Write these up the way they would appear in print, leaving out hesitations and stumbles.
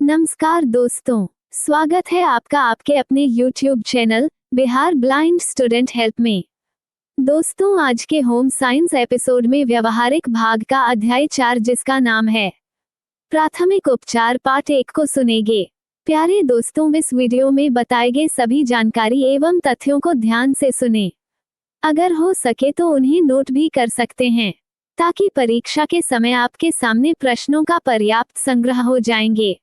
नमस्कार दोस्तों, स्वागत है आपका आपके अपने YouTube channel Bihar blind student help में। दोस्तों, आज के होम साइंस एपिसोड में व्यवहारिक भाग का अध्याय 4 जिसका नाम है प्राथमिक उपचार पार्ट 1 को सुनेंगे। प्यारे दोस्तों, इस वीडियो में बताए गए सभी जानकारी एवं तथ्यों को ध्यान से सुनें। अगर हो सके तो उन्हें नोट भी कर सकते हैं ताकि परीक्षा के समय आपके सामने प्रश्नों का पर्याप्त संग्रह हो जाएंगे,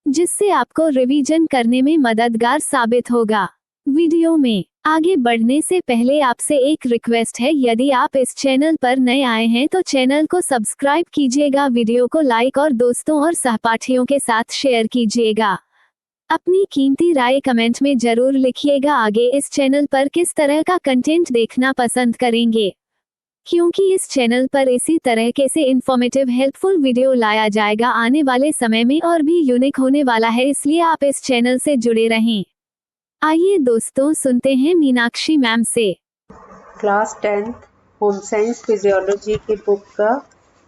जिससे आपको रिवीजन करने में मददगार साबित होगा। वीडियो में आगे बढ़ने से पहले आपसे एक रिक्वेस्ट है, यदि आप इस चैनल पर नए आए हैं तो चैनल को सब्सक्राइब कीजिएगा, वीडियो को लाइक और दोस्तों और सहपाठियों के साथ शेयर कीजिएगा। अपनी कीमती राय कमेंट में जरूर लिखिएगा। आगे इस चैनल पर किस तरह का कंटेंट देखना पसंद करेंगे, क्योंकि इस चैनल पर इसी तरह के से इन्फॉर्मेटिव हेल्पफुल वीडियो लाया जाएगा आने वाले समय में और भी यूनिक होने वाला है, इसलिए आप इस चैनल से जुड़े रहें। आइए दोस्तों, सुनते हैं मीनाक्षी मैम से। Class 10th home science physiology की बुक का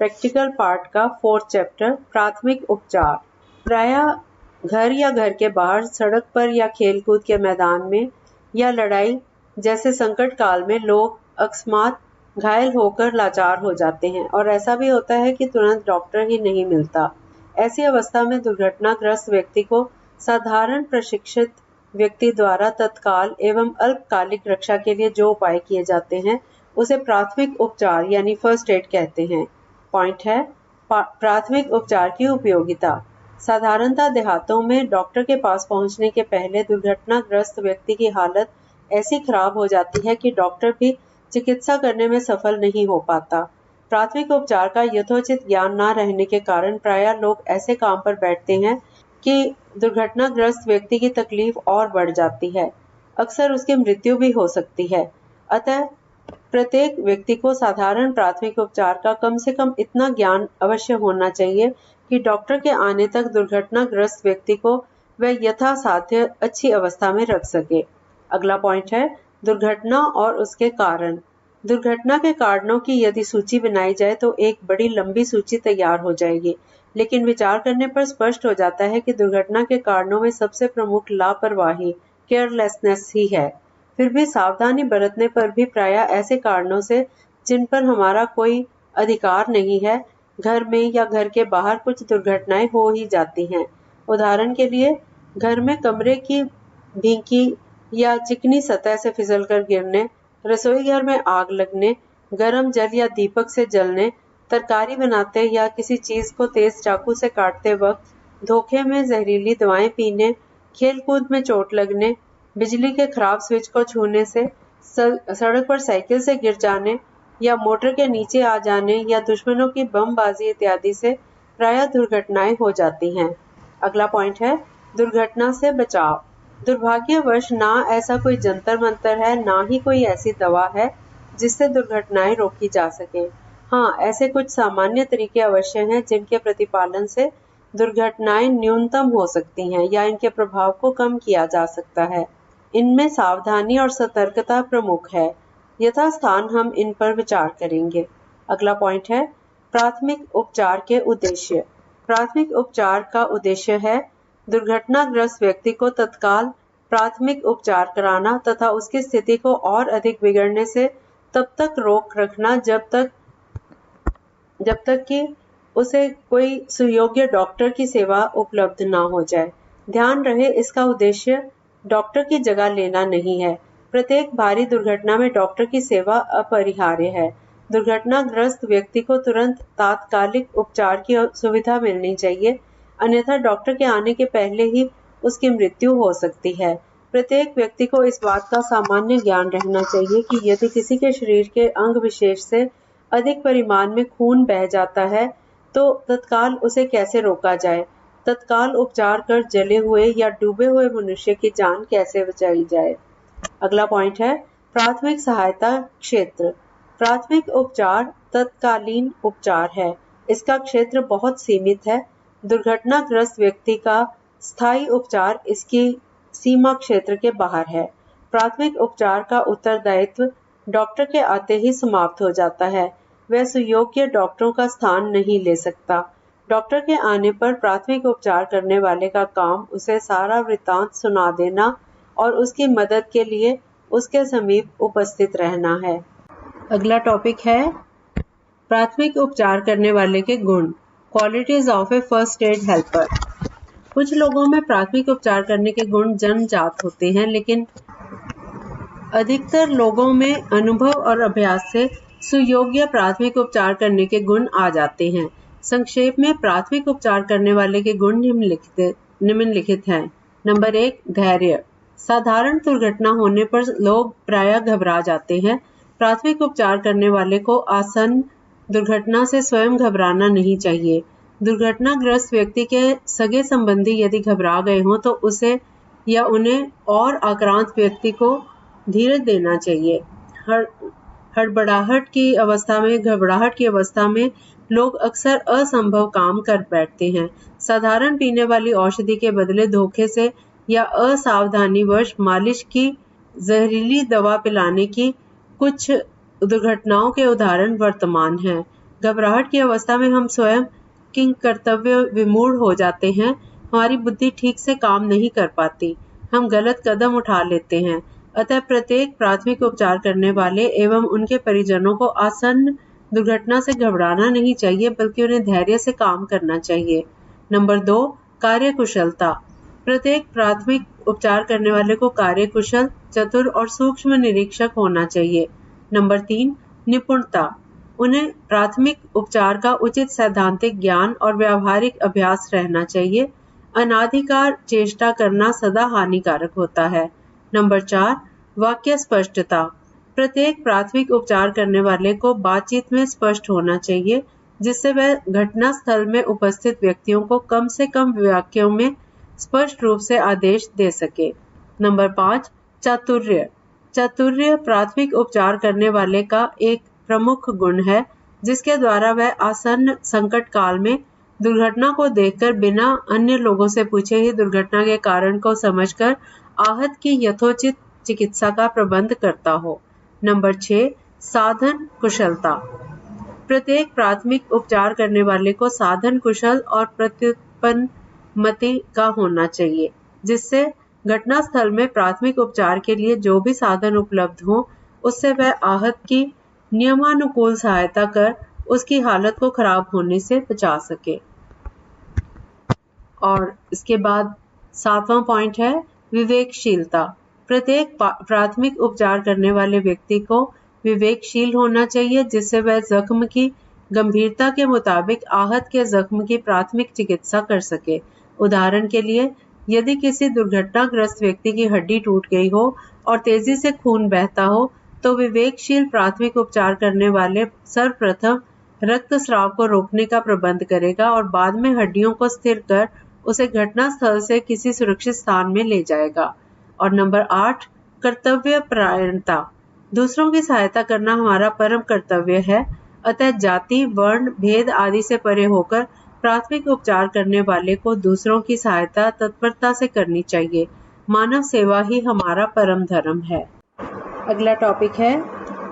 प्रैक्टिकल पार्ट का 4th चैप्टर प्राथमिक उपचार। प्रायः घर या घर के बाहर, सड़क पर या खेलकूद के मैदान में या लड़ाई जैसे संकट काल में लोग अकस्मात घायल होकर लाचार हो जाते हैं और ऐसा भी होता है कि तुरंत डॉक्टर ही नहीं मिलता। ऐसी अवस्था में दुर्घटनाग्रस्त व्यक्ति को साधारण प्रशिक्षित व्यक्ति द्वारा तत्काल एवं अल्पकालिक रक्षा के लिए जो उपाय किए जाते हैं उसे प्राथमिक उपचार यानी फर्स्ट एड कहते हैं। पॉइंट है, प्राथमिक उपचार की उपयोगिता। साधारणतः देहातों में डॉक्टर के पास पहुंचने के पहले दुर्घटनाग्रस्त व्यक्ति की हालत ऐसी खराब हो जाती है कि डॉक्टर भी चिकित्सा करने में सफल नहीं हो पाता। प्राथमिक उपचार का यथोचित ज्ञान न रहने के कारण प्रायः लोग ऐसे काम पर बैठते हैं कि दुर्घटनाग्रस्त व्यक्ति की तकलीफ और बढ़ जाती है, अक्सर उसकी मृत्यु भी हो सकती है। अतः प्रत्येक व्यक्ति को साधारण प्राथमिक उपचार का कम से कम इतना ज्ञान अवश्य होना चाहिए कि डॉक्टर के आने तक दुर्घटनाग्रस्त व्यक्ति को वह यथासाध्य अच्छी अवस्था में रख सके। अगला पॉइंट है, दुर्घटना और उसके कारण। दुर्घटना के कारणों की यदि सूची बनाई जाए तो एक बड़ी लंबी सूची तैयार हो जाएगी, लेकिन विचार करने पर स्पष्ट हो जाता है कि दुर्घटना के कारणों में सबसे प्रमुख लापरवाही, केयरलेसनेस ही है। फिर भी सावधानी बरतने पर भी प्रायः ऐसे कारणों से जिन पर हमारा कोई अधिकार नहीं है, घर में या घर के बाहर कुछ दुर्घटनाएं हो ही जाती हैं। उदाहरण के लिए, घर में कमरे की भींकी या चिकनी सतह से फिसलकर गिरने, रसोई घर में आग लगने, गर्म जल या दीपक से जलने, तरकारी बनाते या किसी चीज को तेज चाकू से काटते वक्त, धोखे में जहरीली दवाएं पीने, खेल कूद में चोट लगने, बिजली के खराब स्विच को छूने से, सड़क पर साइकिल से गिर जाने या मोटर के नीचे आ जाने या दुश्मनों की बमबाजी इत्यादि से प्रायः दुर्घटनाएं हो जाती हैं। अगला पॉइंट है, दुर्घटना से बचाव। दुर्भाग्यवश ना ऐसा कोई जंतर मंतर है, ना ही कोई ऐसी दवा है जिससे दुर्घटनाएं रोकी जा सके। हाँ, ऐसे कुछ सामान्य तरीके अवश्य हैं जिनके प्रतिपालन से दुर्घटनाएं न्यूनतम हो सकती हैं या इनके प्रभाव को कम किया जा सकता है। इनमें सावधानी और सतर्कता प्रमुख है। यथास्थान हम इन पर विचार करेंगे। अगला पॉइंट है, प्राथमिक उपचार के उद्देश्य। प्राथमिक उपचार का उद्देश्य है दुर्घटनाग्रस्त व्यक्ति को तत्काल प्राथमिक उपचार कराना तथा उसकी स्थिति को और अधिक बिगड़ने से तब तक रोक रखना जब तक कि उसे कोई सुयोग्य डॉक्टर की सेवा उपलब्ध न हो जाए। ध्यान रहे, इसका उद्देश्य डॉक्टर की जगह लेना नहीं है। प्रत्येक भारी दुर्घटना में डॉक्टर की सेवा अपरिहार्य है। दुर्घटनाग्रस्त व्यक्ति को तुरंत तात्कालिक उपचार की सुविधा मिलनी चाहिए, अन्यथा डॉक्टर के आने के पहले ही उसकी मृत्यु हो सकती है। प्रत्येक व्यक्ति को इस बात का सामान्य ज्ञान रहना चाहिए कि यदि किसी के शरीर के अंग विशेष से अधिक परिमाण में खून बह जाता है तो तत्काल उसे कैसे रोका जाए, तत्काल उपचार कर जले हुए या डूबे हुए मनुष्य की जान कैसे बचाई जाए। अगला पॉइंट है, प्राथमिक सहायता क्षेत्र। प्राथमिक उपचार तत्कालीन उपचार है। इसका क्षेत्र बहुत सीमित है। दुर्घटनाग्रस्त व्यक्ति का स्थायी उपचार इसकी सीमा क्षेत्र के बाहर है। प्राथमिक उपचार का उत्तरदायित्व डॉक्टर के आते ही समाप्त हो जाता है। वह सुयोग्य डॉक्टरों का स्थान नहीं ले सकता। डॉक्टर के आने पर प्राथमिक उपचार करने वाले का काम उसे सारा वृत्तांत सुना देना और उसकी मदद के लिए उसके समीप उपस्थित रहना है। अगला टॉपिक है प्राथमिक उपचार करने वाले के गुण, qualities of A first aid helper. कुछ लोगों में प्राथमिक उपचार करने के गुण जन्मजात होते हैं, लेकिन अधिकतर लोगों में अनुभव और अभ्यास से सुयोग्य प्राथमिक उपचार करने के गुण आ जाते हैं। संक्षेप में प्राथमिक उपचार करने वाले के गुण निम्नलिखित हैं। नंबर 1, धैर्य। साधारण दुर्घटना होने पर लोग प्रायः घबरा जाते हैं। प्राथमिक उपचार करने वाले को आसन्न दुर्घटना से स्वयं घबराना नहीं चाहिए। दुर्घटनाग्रस्त व्यक्ति के सगे संबंधी यदि घबरा गए हों तो उसे या उन्हें और आक्रांत व्यक्ति को धीरज देना चाहिए। घबराहट की अवस्था में लोग अक्सर असंभव काम कर बैठते हैं। साधारण पीने वाली औषधि के बदले धोखे से या असावधानीवश मालिश की जहरीली दवा पिलाने की कुछ दुर्घटनाओं के उदाहरण वर्तमान हैं। घबराहट की अवस्था में हम स्वयं किंग कर्तव्य विमूढ़ हो जाते हैं। हमारी बुद्धि ठीक से काम नहीं कर पाती। हम गलत कदम उठा लेते हैं। अतः प्रत्येक प्राथमिक उपचार करने वाले एवं उनके परिजनों को आसन्न दुर्घटना से घबराना नहीं चाहिए, बल्कि उन्हें धैर्य से काम करना चाहिए। नंबर 2, कार्यकुशलता। प्रत्येक प्राथमिक उपचार करने वाले को कार्यकुशल, चतुर और सूक्ष्म निरीक्षक होना चाहिए। नंबर 3, निपुणता। उन्हें प्राथमिक उपचार का उचित सैद्धांतिक ज्ञान और व्यावहारिक अभ्यास रहना चाहिए। अनाधिकार चेष्टा करना सदा हानिकारक होता है। नंबर 4, वाक्य स्पष्टता। प्रत्येक प्राथमिक उपचार करने वाले को बातचीत में स्पष्ट होना चाहिए, जिससे वह घटना स्थल में उपस्थित व्यक्तियों को कम से कम वाक्यों में स्पष्ट रूप से आदेश दे सके। नंबर 5, चातुर्य। चातुर्य प्राथमिक उपचार करने वाले का एक प्रमुख गुण है, जिसके द्वारा वह आसन्न संकट काल में दुर्घटना को देखकर बिना अन्य लोगों से पूछे ही दुर्घटना के कारण को समझकर आहत की यथोचित चिकित्सा का प्रबंध करता हो। नंबर 6, साधन कुशलता। प्रत्येक प्राथमिक उपचार करने वाले को साधन कुशल और प्रत्युत्पन्न मति का होना चाहिए, जिससे घटना स्थल में प्राथमिक उपचार के लिए जो भी साधन उपलब्ध हो उससे वह आहत की नियमानुकूल सहायता कर उसकी हालत को खराब होने से बचा सके। और इसके बाद 7वां पॉइंट है विवेकशीलता। प्रत्येक प्राथमिक उपचार करने वाले व्यक्ति को विवेकशील होना चाहिए, जिससे वह जख्म की गंभीरता के मुताबिक आहत के जख्म की प्राथमिक चिकित्सा कर सके। उदाहरण के लिए, यदि किसी दुर्घटनाग्रस्त व्यक्ति की हड्डी टूट गई हो और तेजी से खून बहता हो, तो विवेकशील प्राथमिक उपचार करने वाले सर्वप्रथम रक्तस्राव को रोकने का प्रबंध करेगा और बाद में हड्डियों को स्थिर कर उसे घटना स्थल से किसी सुरक्षित स्थान में ले जाएगा। और नंबर 8, कर्तव्य परायणता। दूसरों की सहायता करना हमारा परम कर्तव्य है, अतः जाति, वर्ण, भेद आदि से परे होकर प्राथमिक उपचार करने वाले को दूसरों की सहायता तत्परता से करनी चाहिए। मानव सेवा ही हमारा परम धर्म है। अगला टॉपिक है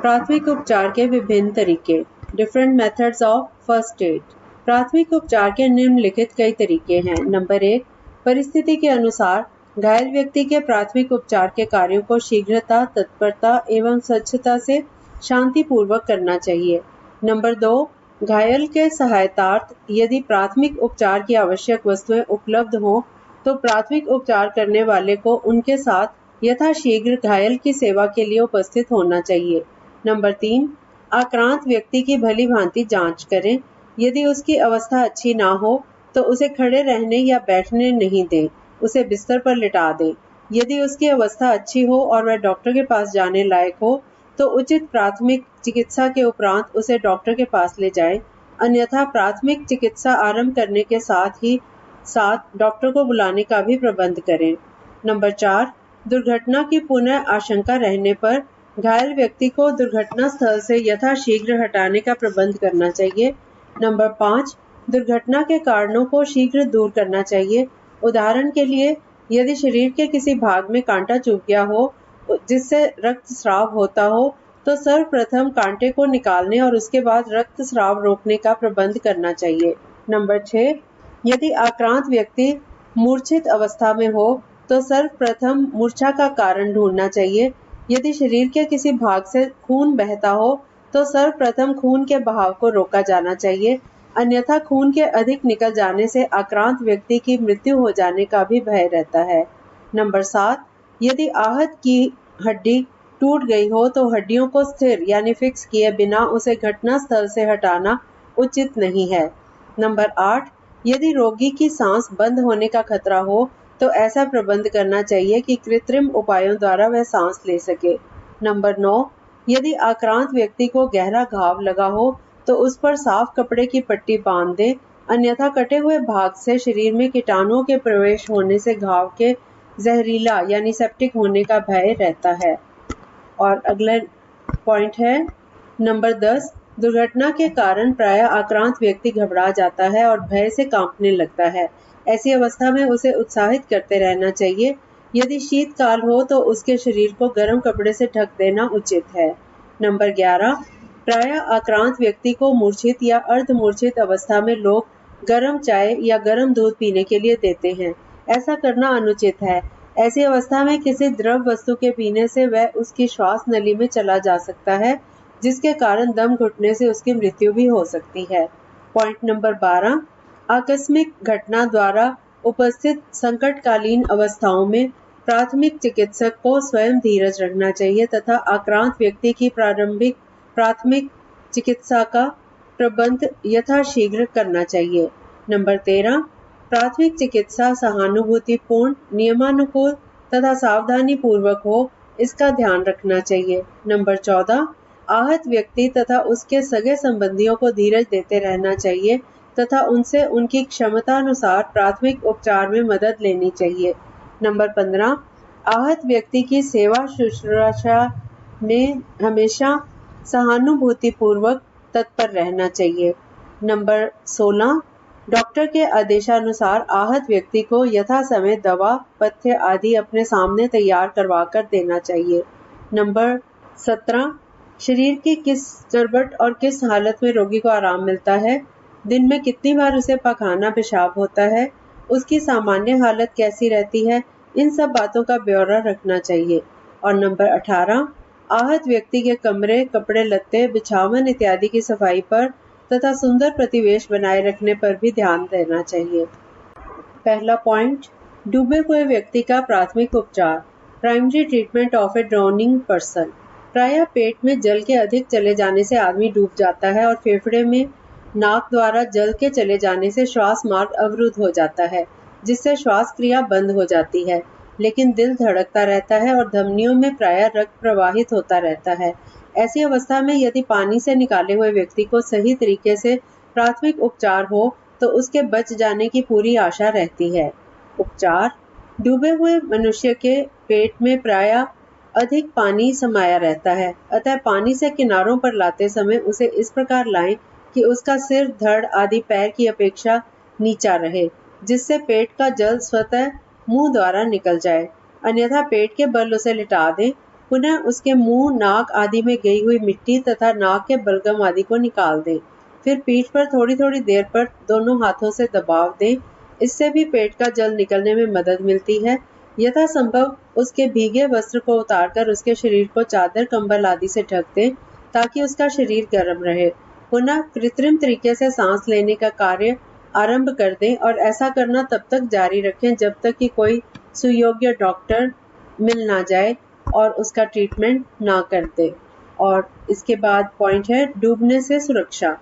प्राथमिक उपचार के विभिन्न तरीके, different methods of first aid. प्राथमिक उपचार के निम्नलिखित कई तरीके हैं। नंबर 1, परिस्थिति के अनुसार घायल व्यक्ति के प्राथमिक उपचार के कार्यों को शीघ्रता, तत्परता एवं स्वच्छता से शांतिपूर्वक करना चाहिए। नंबर 2, घायल के सहायतार्थ यदि प्राथमिक उपचार की आवश्यक वस्तुएं उपलब्ध हों तो प्राथमिक उपचार करने वाले को उनके साथ यथाशीघ्र घायल की सेवा के लिए उपस्थित होना चाहिए। नंबर 3, आक्रांत व्यक्ति की भली भांति जांच करें। यदि उसकी अवस्था अच्छी ना हो तो उसे खड़े रहने या बैठने नहीं दें, उसे बिस्तर पर लिटा दें। यदि उसकी अवस्था अच्छी हो और वह डॉक्टर के पास जाने लायक हो तो उचित प्राथमिक चिकित्सा के उपरांत उसे डॉक्टर के पास ले जाएं, अन्यथा प्राथमिक चिकित्सा आरंभ करने के साथ डॉक्टर को बुलाने का भी प्रबंध करें। नंबर 4, दुर्घटना की पुनः आशंका रहने पर घायल व्यक्ति को दुर्घटना स्थल से यथाशीघ्र हटाने का प्रबंध करना चाहिए। नंबर 5, दुर्घटना के कारणों को शीघ्र दूर करना चाहिए। उदाहरण के लिए, यदि शरीर के किसी भाग में कांटा चुभ गया हो जिससे रक्तस्राव होता हो तो सर्वप्रथम कांटे को निकालने और उसके बाद रक्तस्राव रोकने का प्रबंध करना चाहिए। नंबर 6, यदि आक्रांत व्यक्ति मूर्छित अवस्था में हो तो सर्वप्रथम मूर्छा का कारण ढूंढना चाहिए। यदि शरीर के किसी भाग से खून बहता हो तो सर्वप्रथम खून के बहाव को रोका जाना चाहिए, अन्यथा खून के अधिक निकल जाने से आक्रांत व्यक्ति की मृत्यु हो जाने का भी भय रहता है। नंबर 7, यदि आहत की हड्डी टूट गई हो तो हड्डियों को स्थिर यानी फिक्स किए बिना उसे घटना स्थल से हटाना उचित नहीं है। नंबर 8, यदि रोगी की सांस बंद होने का खतरा हो तो ऐसा प्रबंध करना चाहिए कि कृत्रिम उपायों द्वारा वह सांस ले सके। नंबर 9, यदि आक्रांत व्यक्ति को गहरा घाव लगा हो तो उस पर साफ कपड़े की पट्टी बांध दे, अन्यथा कटे हुए भाग से शरीर में कीटाणुओं के प्रवेश होने से घाव के जहरीला यानी सेप्टिक होने का भय रहता है। और अगला पॉइंट है नंबर 10, दुर्घटना के कारण प्रायः आक्रांत व्यक्ति घबरा जाता है और भय से कांपने लगता है। ऐसी अवस्था में उसे उत्साहित करते रहना चाहिए। यदि शीतकाल हो तो उसके शरीर को गर्म कपड़े से ढक देना उचित है। नंबर 11, प्रायः आक्रांत व्यक्ति को मूर्छित या अर्धमूर्छित अवस्था में लोग गर्म चाय या गर्म दूध पीने के लिए देते हैं। ऐसा करना अनुचित है। ऐसी अवस्था में किसी द्रव वस्तु के पीने से वह उसकी श्वास नली में चला जा सकता है, जिसके कारण दम घुटने से उसकी मृत्यु भी हो सकती है। पॉइंट नंबर 12, आकस्मिक घटना द्वारा उपस्थित संकटकालीन अवस्थाओं में प्राथमिक चिकित्सक को स्वयं धीरज रखना चाहिए तथा आक्रांत व्यक्ति की प्राथमिक चिकित्सा का प्रबंध यथाशीघ्र करना चाहिए। नंबर 13, प्राथमिक चिकित्सा सहानुभूतिपूर्ण, नियमानुकूल तथा सावधानी पूर्वक हो, इसका ध्यान रखना चाहिए। नंबर 14, आहत व्यक्ति तथा उसके सगे संबंधियों को धीरज देते रहना चाहिए तथा उनसे उनकी क्षमतानुसार प्राथमिक उपचार में मदद लेनी चाहिए। नंबर 15, आहत व्यक्ति की सेवा शुश्रूषा में हमेशा सहानुभूतिपूर्वक तत्पर रहना चाहिए। नंबर 16, डॉक्टर के आदेशानुसार आहत व्यक्ति को यथा समय दवा, पथ्य आदि अपने सामने तैयार करवा कर देना चाहिए। नंबर 17, शरीर की किस चरबट और किस हालत में रोगी को आराम मिलता है, दिन में कितनी बार उसे पखाना पेशाब होता है, उसकी सामान्य हालत कैसी रहती है, इन सब बातों का ब्यौरा रखना चाहिए। और नंबर 18, आहत व्यक्ति के कमरे, कपड़े लत्ते, बिछावन इत्यादि की सफाई पर तथा सुंदर प्रतिवेश बनाए रखने पर भी ध्यान देना चाहिए। पहला पॉइंट, डूबे हुए व्यक्ति का प्राथमिक उपचार, primary treatment of A drowning person. प्रायः पेट में जल के अधिक चले जाने से आदमी डूब जाता है और फेफड़े में नाक द्वारा जल के चले जाने से श्वास मार्ग अवरुद्ध हो जाता है, जिससे श्वास क्रिया बंद हो जाती है, लेकिन दिल धड़कता रहता है और धमनियों में प्रायः रक्त प्रवाहित होता रहता है। ऐसी अवस्था में यदि पानी से निकाले हुए व्यक्ति को सही तरीके से प्राथमिक उपचार हो तो उसके बच जाने की पूरी आशा रहती है। उपचार, डूबे हुए मनुष्य के पेट में प्रायः अधिक पानी समाया रहता है, अतः पानी से किनारों पर लाते समय उसे इस प्रकार लाएं कि उसका सिर, धड़ आदि पैर की अपेक्षा नीचा रहे, जिससे पेट का जल स्वतः मुंह द्वारा निकल जाए। अन्यथा पेट के बल उसे लिटा दें। पुनः उसके मुंह, नाक आदि में गई हुई मिट्टी तथा नाक के बलगम आदि को निकाल दें। फिर पीठ पर थोड़ी थोड़ी देर पर दोनों हाथों से दबाव दें। इससे भी पेट का जल निकलने में मदद मिलती है। यथासंभव उसके भीगे वस्त्र को उतारकर उसके शरीर को चादर, कंबल आदि से ढक दें ताकि उसका शरीर गर्म रहे। पुनः कृत्रिम तरीके से सांस लेने का कार्य आरंभ कर दें और ऐसा करना तब तक जारी रखें जब तक कि कोई सुयोग्य डॉक्टर मिल ना जाए और उसका ट्रीटमेंट ना कर दे। और इसके बाद पॉइंट है डूबने से सुरक्षा।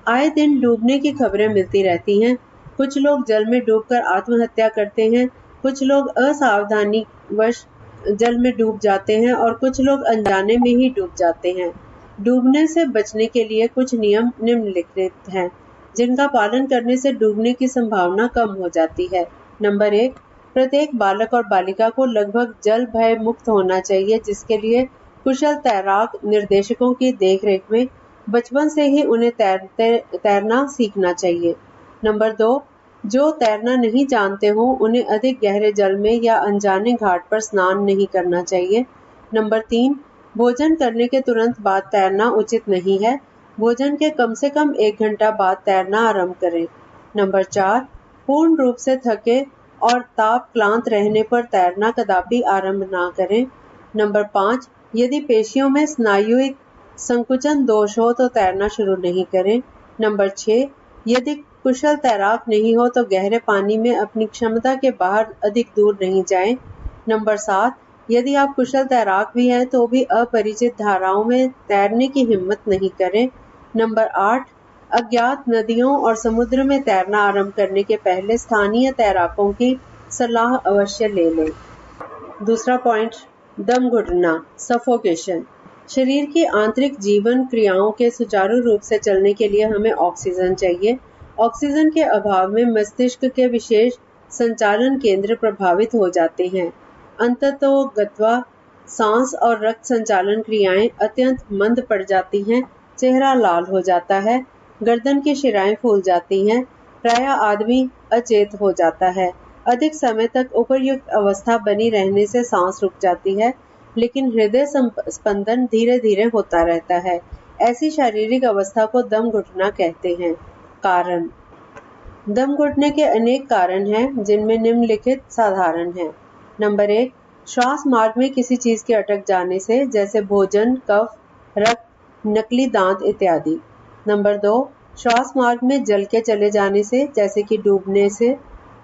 आए दिन डूबने की खबरें मिलती रहती हैं। कुछ लोग जल में डूबकर आत्महत्या करते हैं, कुछ लोग असावधानीवश जल में डूब जाते हैं और कुछ लोग अनजाने में ही डूब जाते हैं। डूबने से बचने के लिए कुछ नियम निम्नलिखित हैं, जिनका पालन करने से डूबने की संभावना कम हो जाती है। नंबर 1, प्रत्येक बालक और बालिका को लगभग जल भय मुक्त होना चाहिए, जिसके लिए कुशल तैराक निर्देशकों की देखरेख में बचपन से ही उन्हें तैरना सीखना चाहिए। नंबर 2, जो तैरना नहीं जानते हो उन्हें अधिक गहरे जल में या अनजाने घाट पर स्नान नहीं करना चाहिए। नंबर 3, भोजन करने के तुरंत बाद तैरना उचित नहीं है। भोजन के कम से कम 1 घंटा बाद तैरना आरंभ करें। नंबर 4, पूर्ण रूप से थके और ताप क्लांत रहने पर तैरना कदापि आरंभ ना करें। नंबर 5, यदि पेशियों में स्नायुविक संकुचन दोष हो तो तैरना शुरू नहीं करें। नंबर 6, यदि कुशल तैराक नहीं हो तो गहरे पानी में अपनी क्षमता के बाहर अधिक दूर नहीं जाएं। नंबर 7, यदि आप कुशल तैराक भी हैं तो भी अपरिचित धाराओं में तैरने की हिम्मत नहीं करें। नंबर 8, अज्ञात नदियों और समुद्र में तैरना आरंभ करने के पहले स्थानीय तैराकों की सलाह अवश्य ले लें। दूसरा पॉइंट, दम घुटना, सफोकेशन। शरीर की आंतरिक जीवन क्रियाओं के सुचारू रूप से चलने के लिए हमें ऑक्सीजन चाहिए। ऑक्सीजन के अभाव में मस्तिष्क के विशेष संचालन केंद्र प्रभावित हो जाते हैं। अंततोगत्वा सांस और रक्त संचालन क्रियाएं अत्यंत मंद पड़ जाती हैं, चेहरा लाल हो जाता है, गर्दन की शिराएं फूल जाती हैं, प्रायः आदमी अचेत हो जाता है। अधिक समय तक उपर्युक्त अवस्था बनी रहने से सांस रुक जाती है, लेकिन हृदय स्पंदन धीरे धीरे होता रहता है। ऐसी शारीरिक अवस्था को दम घुटना कहते हैं। कारण, दम घुटने के अनेक कारण हैं, जिनमें निम्नलिखित साधारण हैं। नंबर 1, श्वास मार्ग में किसी चीज के अटक जाने से, जैसे भोजन, कफ, रक्त, नकली दांत इत्यादि। नंबर 2, श्वास मार्ग में जल के चले जाने से, जैसे कि डूबने से।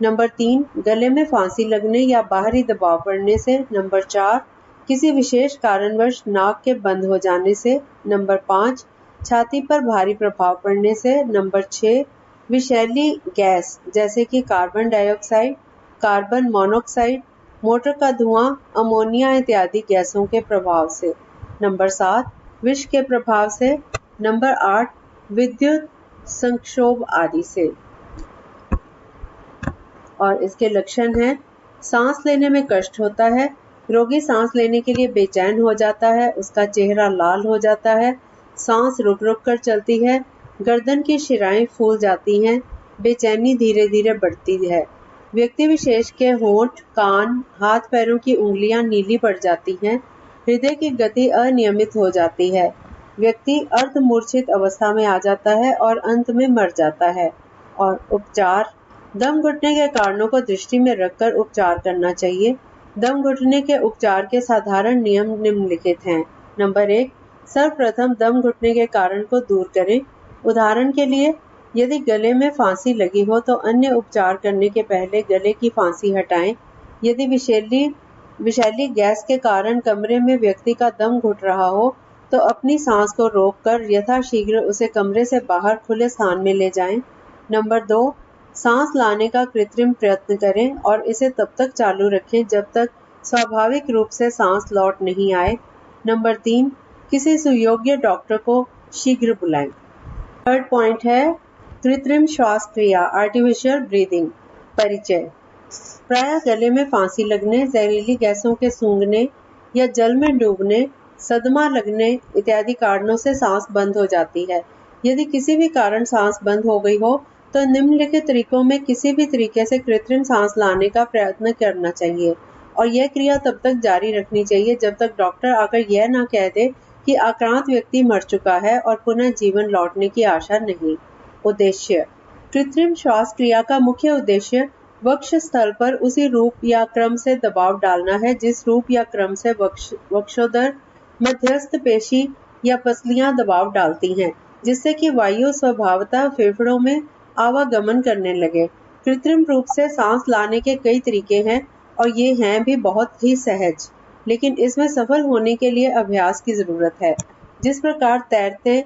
नंबर 3, गले में फांसी लगने या बाहरी दबाव पड़ने से। नंबर 4, किसी विशेष कारणवश नाक के बंद हो जाने से। नंबर 5, छाती पर भारी प्रभाव पड़ने से। नंबर 6, विषैली गैस जैसे कि carbon dioxide, carbon monoxide, motor का धुआं, अमोनिया इत्यादि गैसों के प्रभाव से। नंबर 7, विष के प्रभाव से। नंबर 8, विद्युत संक्षोभ आदि से। और इसके लक्षण हैं, सांस लेने में कष्ट होता है, रोगी सांस लेने के लिए बेचैन हो जाता है, उसका चेहरा लाल हो जाता है, सांस रुक रुक कर चलती है, गर्दन की शिराएं फूल जाती हैं, बेचैनी धीरे धीरे बढ़ती है। व्यक्ति विशेष के होंठ, कान, हाथ पैरों की उंगलियां नीली पड़ जाती हैं, हृदय की गति अनियमित हो जाती है, व्यक्ति अर्धमूर्छित अवस्था में आ जाता है और अंत में मर जाता है। और उपचार, दम घुटने के कारणों को दृष्टि में रखकर उपचार करना चाहिए। दम घुटने के उपचार के साधारण नियम निम्नलिखित हैं। नंबर 1, सर्वप्रथम दम घुटने के कारण को दूर करें। उदाहरण के लिए, यदि गले में फांसी लगी हो तो अन्य उपचार करने के पहले गले की फांसी हटाएं। यदि विषैली गैस के कारण कमरे में व्यक्ति का दम घुट रहा हो तो अपनी सांस को रोककर यथाशीघ्र उसे कमरे से बाहर खुले स्थान में ले जाएं। नंबर 2, सांस लाने का कृत्रिम प्रयत्न करें और इसे तब तक चालू रखें जब तक स्वाभाविक रूप से सांस लौट नहीं आए। नंबर 3, किसी सुयोग्य डॉक्टर को शीघ्र बुलाएं। थर्ड पॉइंट है कृत्रिम श्वास क्रिया, आर्टिफिशियल ब्रीदिंग। परिचय, प्रायः गले में फांसी लगने, जहरीली गैसों के सूंघने या जल में डूबने, सदमा लगने इत्यादि कारणों से सांस बंद हो जाती है। यदि किसी भी कारण सांस बंद हो गई हो तो निम्नलिखित तरीकों में किसी भी तरीके से कृत्रिम सांस लाने का प्रयत्न करना चाहिए और यह क्रिया तब तक जारी रखनी चाहिए जब तक डॉक्टर आकर यह ना कह दे कि आक्रांत व्यक्ति मर चुका है और पुनः जीवन लौटने की आशा नहीं। उद्देश्य, कृत्रिम श्वास क्रिया का मुख्य उद्देश्य वक्ष स्थल पर उसी रूप या क्रम से दबाव डालना है जिस रूप या क्रम से वक्षोदर मध्यस्थ पेशी या पसलियां दबाव डालती हैं, जिससे कि वायु स्वभावतः फेफड़ों में आवागमन करने लगे। कृत्रिम रूप से सांस लाने के कई तरीके हैं और ये हैं भी बहुत ही सहज, लेकिन इसमें सफल होने के लिए अभ्यास की जरूरत है। जिस प्रकार तैरते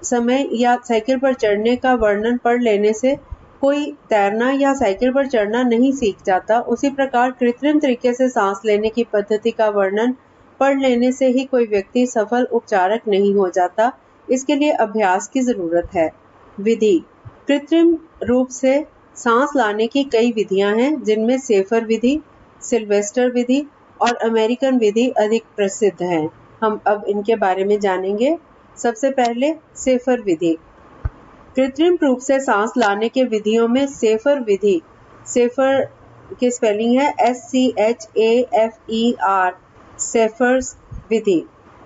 समय या साइकिल पर चढ़ने का वर्णन पढ़ लेने से कोई तैरना या साइकिल पर चढ़ना नहीं सीख जाता, उसी प्रकार कृत्रिम तरीके से सांस लेने की पद्धति का वर्णन पढ़ लेने से ही कोई व्यक्ति सफल उपचारक नहीं हो जाता। इसके लिए अभ्यास की जरूरत है। विधि, कृत्रिम रूप से सांस लाने की कई विधियां हैं, जिनमें सेफर विधि, सिल्वेस्टर विधि और अमेरिकन विधि अधिक प्रसिद्ध हैं। हम अब इनके बारे में जानेंगे। सबसे पहले सेफर विधि। कृत्रिम रूप से सांस लाने के विधियों में सेफर विधि, सेफर की स्पेलिंग है SCHAFER, सेफर्स विधि,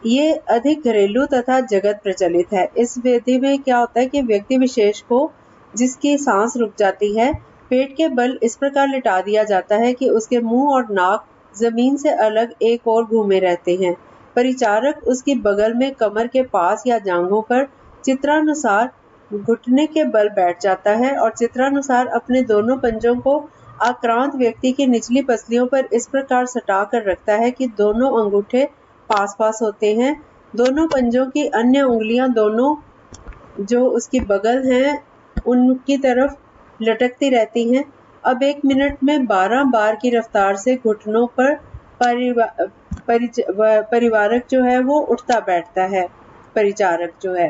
ये अधिक घरेलू तथा जगत प्रचलित है। इस विधि में क्या होता है कि व्यक्ति विशेष को जिसकी सांस रुक जाती है। पेट के बल इस प्रकार लिटा दिया जाता है कि उसके मुंह और नाक जमीन से अलग एक और घूमे रहते हैं। परिचारक उसकी बगल में कमर के पास या जांघों पर चित्रानुसार घुटने के बल बैठ जाता है और चित्रानुसार अपने दोनों पंजों को आक्रांत व्यक्ति की निचली पसलियों पर इस प्रकार सटा कर रखता है कि दोनों अंगूठे पास पास होते हैं। दोनों पंजों की अन्य उंगलियां दोनों जो उसकी बगल हैं उनकी तरफ लटकती रहती हैं। अब 1 मिनट में 12 बार की रफ्तार से घुटनों पर परिवारक जो है वो उठता बैठता है। परिचारक जो है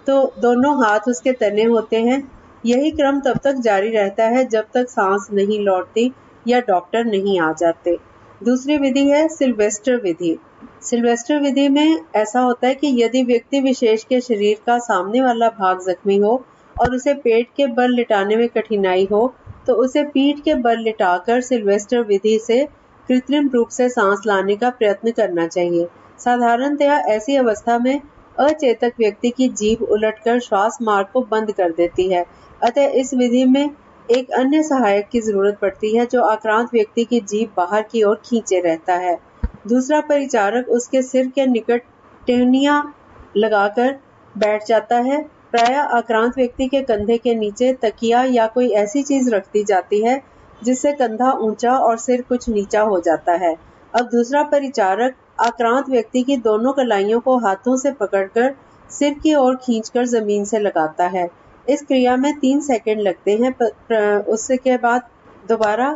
तो दोनों हाथ उसके तने होते हैं। यही क्रम तब तक जारी रहता है जब तक सांस नहीं लौटती या डॉक्टर नहीं आ जाते। दूसरी विधि है सिल्वेस्टर विधि। सिल्वेस्टर विधि में ऐसा होता है कि यदि व्यक्ति विशेष के शरीर का सामने वाला भाग जख्मी हो और उसे पेट के बल लिटाने में कठिनाई हो तो उसे पीठ के बल लिटाकर सिल्वेस्टर विधि से कृत्रिम रूप से सांस लाने का प्रयत्न करना चाहिए। साधारणतया ऐसी अवस्था में अचेतक व्यक्ति की जीभ उलटकर श्वास मार्ग को बंद कर देती है। अतः इस विधि में एक अन्य सहायक की जरूरत पड़ती है जो आक्रांत व्यक्ति की जीभ बाहर की ओर खींचे रहता है। दूसरा परिचारक उसके सिर के निकट टहनियां लगाकर बैठ जाता है। प्रायः आक्रांत व्यक्ति के कंधे के नीचे तकिया या कोई ऐसी चीज रख दी जाती है जिससे कंधा ऊंचा और सिर कुछ नीचा हो जाता है। अब दूसरा परिचारक आक्रांत व्यक्ति की दोनों कलाइयों को हाथों से पकड़कर सिर की ओर खींचकर जमीन से लगाता है। इस क्रिया में 3 सेकंड लगते हैं। उसके बाद दोबारा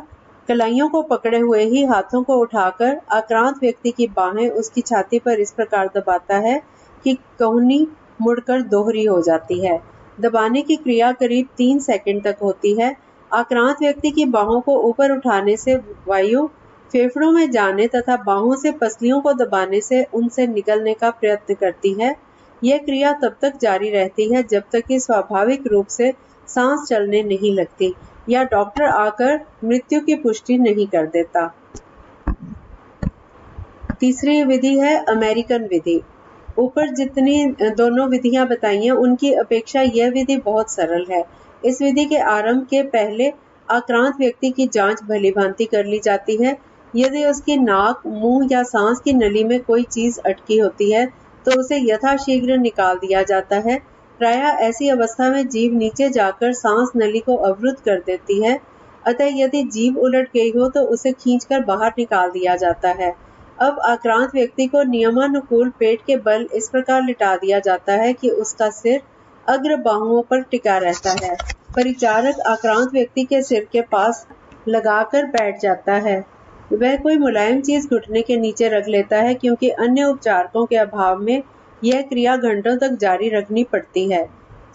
कलाइयों को पकड़े हुए ही हाथों को उठाकर आक्रांत व्यक्ति की बाहें उसकी छाती पर इस प्रकार दबाता है कि कहुनी मुड़कर दोहरी हो जाती है। दबाने की क्रिया करीब 3 सेकंड तक होती है। आक्रांत व्यक्ति की बाहों को ऊपर उठाने से वायु फेफड़ों में जाने तथा बाहों से पसलियों को दबाने से उनसे निकलने का प्रयत्न करती है। यह क्रिया तब तक जारी रहती है जब तक कि स्वाभाविक रूप से सांस चलने नहीं लगती या डॉक्टर आकर मृत्यु की पुष्टि नहीं कर देता। तीसरी विधि है अमेरिकन विधि। ऊपर जितनी दोनों विधियां बताई हैं उनकी अपेक्षा यह विधि बहुत सरल है। इस विधि के आरंभ के पहले आक्रांत व्यक्ति की जांच भलीभांति कर ली जाती है। यदि उसकी नाक, मुंह या सांस की नली में कोई चीज अटकी होती है तो उसे यथाशीघ्र निकाल दिया जाता है। प्रायः ऐसी अवस्था में जीभ नीचे जाकर सांस नली को अवरुद्ध कर देती है। अतः यदि जीभ उलट गई हो तो उसे खींचकर बाहर निकाल दिया जाता है। अब आक्रांत व्यक्ति को नियमानुकूल पेट के बल इस प्रकार लिटा दिया जाता है कि उसका सिर अग्र बाहुओं पर टिका रहता है। परिचारक आक्रांत व्यक्ति के सिर के पास लगाकर बैठ जाता है। वह कोई मुलायम चीज घुटने के नीचे रख लेता है क्योंकि अन्य उपचारकों के अभाव में यह क्रिया घंटों तक जारी रखनी पड़ती है।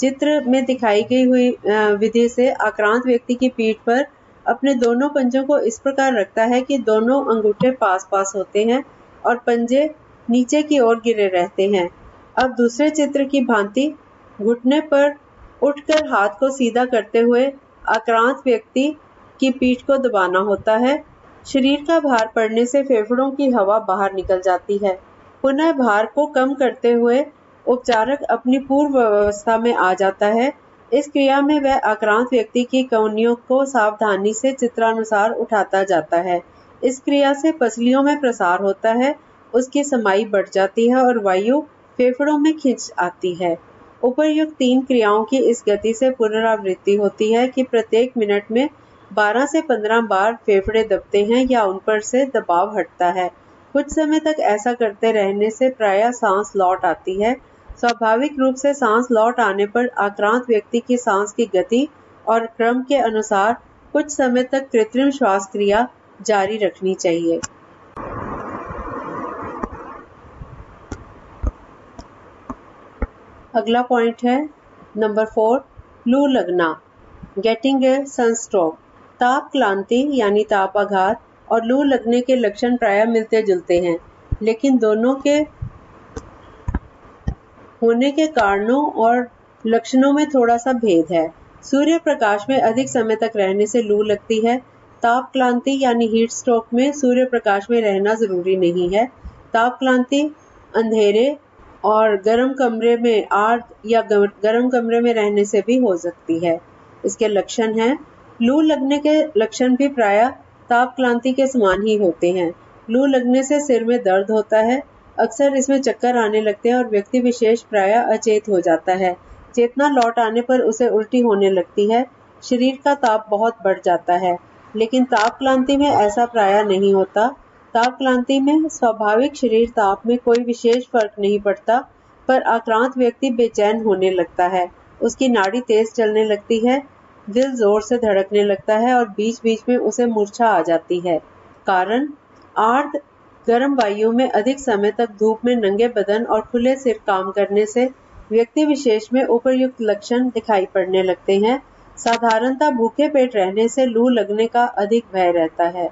चित्र में दिखाई गई हुई विधि से आक्रांत व्यक्ति की पीठ पर अपने दोनों पंजों को इस प्रकार रखता है कि दोनों अंगूठे पास पास होते हैं और पंजे नीचे की ओर गिरे रहते हैं। अब दूसरे चित्र की भांति घुटने पर उठकर हाथ को सीधा करते हुए आक्रांत व्यक्ति की पीठ को दबाना होता है। शरीर का भार पड़ने से फेफड़ों की हवा बाहर निकल जाती है। पुनः भार को कम करते हुए उपचारक अपनी पूर्व अवस्था में आ जाता है। इस क्रिया में वह आक्रांत व्यक्ति की कउनियों को सावधानी से चित्रानुसार उठाता जाता है। इस क्रिया से पसलियों में प्रसार होता है, उसकी समाई बढ़ जाती है और वायु फेफड़ों में खिंच आती है। उपर्युक्त 3 क्रियाओं की इस गति से पुनरावृत्ति होती है कि प्रत्येक मिनट में 12 से 15 बार फेफड़े दबते हैं या उन पर से दबाव हटता है। कुछ समय तक ऐसा करते रहने से प्रायः सांस लौट आती है। स्वाभाविक रूप से सांस लौट आने पर आक्रांत व्यक्ति की सांस की गति और क्रम के अनुसार कुछ समय तक कृत्रिम श्वास क्रिया जारी रखनी चाहिए। अगला पॉइंट है नंबर 4, लू लगना, गेटिंग ए सनस्ट्रोक। ताप क्लांति यानी तापाघात और लू लगने के लक्षण प्रायः मिलते जुलते हैं, लेकिन दोनों के होने के कारणों और लक्षणों में थोड़ा सा भेद है। सूर्य प्रकाश में अधिक समय तक रहने से लू लगती है। ताप क्लांति यानी हीट स्ट्रोक में सूर्य प्रकाश में रहना जरूरी नहीं है। ताप क्लांति अंधेरे और गर्म कमरे में या गर्म कमरे में रहने से भी हो सकती है। इसके लक्षण हैं। लू लगने के लक्षण भी प्रायः ताप क्लांति के समान ही होते हैं। लू लगने से सिर में दर्द होता है, अक्सर इसमें चक्कर आने लगते हैं और व्यक्ति विशेष प्रायः अचेत हो जाता है। चेतना लौट आने पर उसे उल्टी होने लगती है। शरीर का ताप बहुत बढ़ जाता है, लेकिन ताप क्लांति में ऐसा प्रायः नहीं होता। ताप क्लांति में स्वाभाविक शरीर ताप में कोई विशेष फर्क नहीं पड़ता, पर आक्रांत व्यक्ति बेचैन होने लगता है, उसकी नाड़ी तेज चलने लगती है, दिल जोर से धड़कने लगता है और बीच बीच में उसे मूर्छा आ जाती है। कारण, आर्द्र गर्म वायु में अधिक समय तक धूप में नंगे बदन और खुले सिर काम करने से व्यक्ति विशेष में उपर्युक्त लक्षण दिखाई पड़ने लगते हैं। साधारणतः भूखे पेट रहने से लू लगने का अधिक भय रहता है।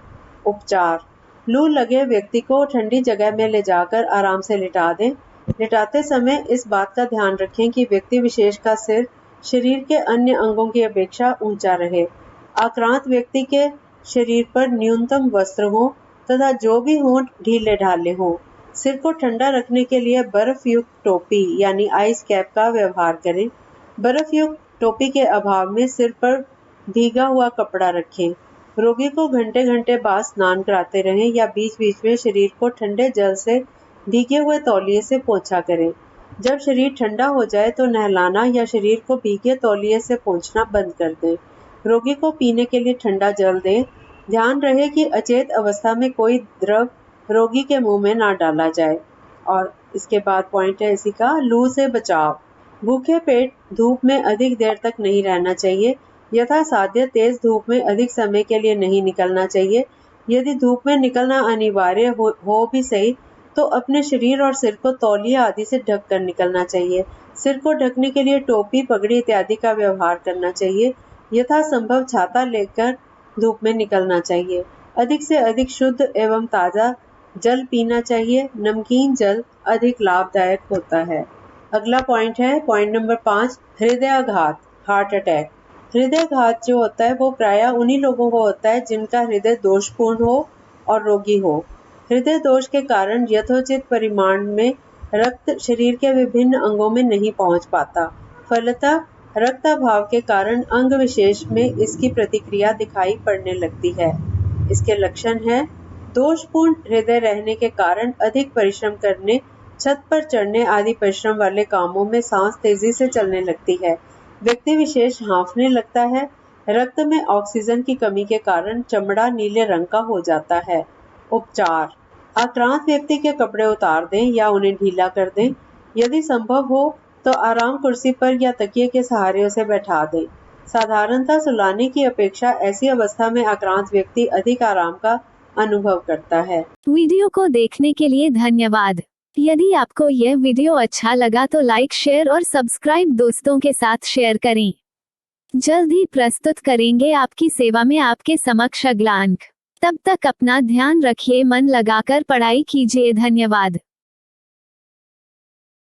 उपचार, लू लगे व्यक्ति को ठंडी जगह में ले जाकर आराम से लिटा दें। लिटाते समय इस बात का ध्यान रखें कि व्यक्ति विशेष का सिर शरीर के अन्य अंगों की अपेक्षा ऊंचा रहे। आक्रांत व्यक्ति के शरीर पर न्यूनतम वस्त्र हो तथा जो भी हों ढीले ढाले हों। सिर को ठंडा रखने के लिए बर्फ युक्त टोपी यानी आइस कैप का व्यवहार करें। बर्फ युक्त टोपी के अभाव में सिर पर भीगा हुआ कपड़ा रखें। रोगी को घंटे घंटे बाद स्नान कराते रहें या बीच बीच में शरीर को ठंडे जल से भीगे हुए तौलिए से पोंछा करें। जब शरीर ठंडा हो जाए तो नहलाना या शरीर को भीगे तौलिए से पोंछना बंद कर दें। रोगी को पीने के लिए ठंडा जल दें। ध्यान रहे कि अचेत अवस्था में कोई द्रव रोगी के मुंह में ना डाला जाए। और इसके बाद पॉइंट है इसी का, लू से बचाव। भूखे पेट धूप में अधिक देर तक नहीं रहना चाहिए। यथासाध्य तेज धूप में अधिक समय के लिए नहीं निकलना चाहिए। यदि धूप में निकलना अनिवार्य हो भी सही तो अपने शरीर और सिर को तौलिया आदि से ढक कर निकलना चाहिए। सिर को ढकने के लिए टोपी, पगड़ी इत्यादि का व्यवहार करना चाहिए। यथासंभव छाता लेकर धूप में निकलना चाहिए। अधिक से अधिक शुद्ध एवं ताजा जल पीना चाहिए। नमकीन जल अधिक लाभदायक होता है। अगला पॉइंट है पॉइंट नंबर 5, हृदयाघात, हार्ट अटैक। हृदयाघात जो होता है वो प्रायः उन्हीं लोगों को होता है जिनका हृदय दोषपूर्ण हो और रोगी हो। हृदय दोष के कारण यथोचित परिमाण में रक्त शरीर के विभिन्न अंगों में नहीं पहुंच पाता। फलतः रक्ताभाव के कारण अंग विशेष में इसकी प्रतिक्रिया दिखाई पड़ने लगती है। इसके लक्षण हैं, दोषपूर्ण हृदय रहने के कारण अधिक परिश्रम करने, छत पर चढ़ने आदि परिश्रम वाले कामों में सांस तेजी से चलने लगती है। व्यक्ति विशेष हाँफने लगता है। रक्त में ऑक्सीजन की कमी के कारण चमड़ा नीले रंग का हो जाता है। उपचार, आक्रांत व्यक्ति के कपड़े उतार दें या उन्हें ढीला कर दें। यदि संभव हो तो आराम कुर्सी पर या तकिए के सहारे उसे बैठा दें। साधारणतः सुलाने की अपेक्षा ऐसी अवस्था में आक्रांत व्यक्ति अधिक आराम का अनुभव करता है। वीडियो को देखने के लिए धन्यवाद। यदि आपको यह वीडियो अच्छा लगा तो लाइक, शेयर और सब्सक्राइब दोस्तों के साथ शेयर करें। जल्द ही प्रस्तुत करेंगे आपकी सेवा में आपके समक्ष अगला अंक। तब तक अपना ध्यान रखिए, मन लगाकर पढ़ाई कीजिए। धन्यवाद।